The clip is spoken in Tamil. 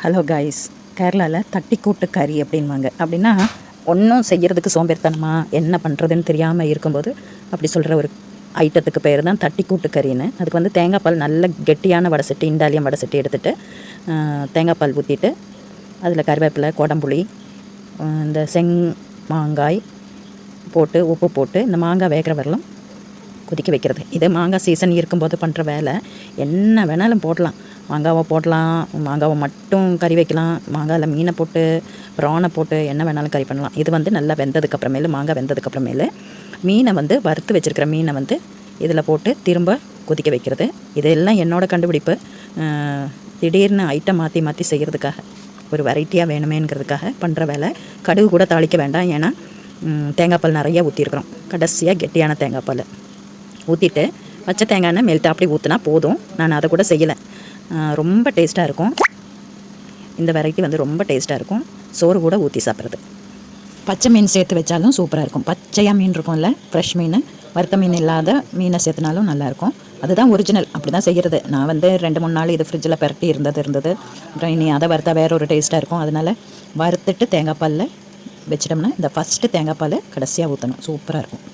ஹலோ கைஸ், கேரளாவில் தட்டிக்கூட்டு கறி அப்படின்வாங்க. அப்படின்னா ஒன்றும் செய்கிறதுக்கு சோம்பேறித்தனமா என்ன பண்ணுறதுன்னு தெரியாமல் இருக்கும்போது அப்படி சொல்கிற ஒரு ஐட்டத்துக்கு பேர் தான் தட்டிக்கூட்டு கறின்னு. அதுக்கு வந்து தேங்காய் பால் நல்ல கெட்டியான வடை சட்டி, இண்டாலியம் வடை சட்டி எடுத்துகிட்டு தேங்காய் பால் ஊற்றிட்டு அதில் கருவேப்பிலை, கொடம்புளி, இந்த மாங்காய் போட்டு உப்பு போட்டு இந்த மாங்காய் வேகிற வரலாம் கொதிக்க வைக்கிறது. இது மாங்காய் சீசன் இருக்கும்போது பண்ணுற வேலை. என்ன வேணாலும் போடலாம், மாங்காவை போடலாம், மாங்காவை மட்டும் கறி வைக்கலாம், மாங்காயில் மீனை போட்டு ப்ரானை போட்டு என்ன வேணாலும் கறி பண்ணலாம். இது வந்து நல்லா வெந்ததுக்கப்புறமேலு, மாங்காய் வெந்ததுக்கப்புறமேலு மீனை வந்து வறுத்து வச்சுருக்கிற மீனை வந்து இதில் போட்டு திரும்ப கொதிக்க வைக்கிறது. இதெல்லாம் என்னோடய கண்டுபிடிப்பு. திடீர்னு ஐட்டம் மாற்றி மாற்றி செய்கிறதுக்காக, ஒரு வெரைட்டியாக வேணுமேங்கிறதுக்காக பண்ணுற வேலை. கடுகு கூட தாளிக்க வேண்டாம், ஏன்னா தேங்காய் பால் நிறையா ஊற்றிருக்கிறோம். கடைசியாக கெட்டியான தேங்காய் பால் ஊற்றிட்டு பச்சை தேங்காய் எண்ணெய் மெல்ட்டாக அப்படி ஊற்றினா போதும். நான் அதை கூட செய்யலை. ரொம்ப டேஸ்ட்டாக இருக்கும். இந்த வெரைட்டி வந்து ரொம்ப டேஸ்ட்டாக இருக்கும். சோறு கூட ஊற்றி சாப்பிட்றது. பச்சை மீன் சேர்த்து வச்சாலும் சூப்பராக இருக்கும். பச்சையாக மீன் இருக்கும்ல, ஃப்ரெஷ் மீன், வறுத்த மீன் இல்லாத மீனை சேர்த்துனாலும் நல்லாயிருக்கும். அதுதான் ஒரிஜினல். அப்படி தான் செய்கிறது. நான் வந்து 2-3 நாள் இது ஃப்ரிட்ஜில் பரட்டி இருந்தது. அப்புறம் இனி அதை வறுத்தா வேறு ஒரு டேஸ்ட்டாக இருக்கும். அதனால் வறுத்துட்டு தேங்காய் பாலில் வச்சிட்டோம்னா இந்த ஃபஸ்ட்டு தேங்காய் பால் கடைசியாக ஊற்றணும். சூப்பராக இருக்கும்.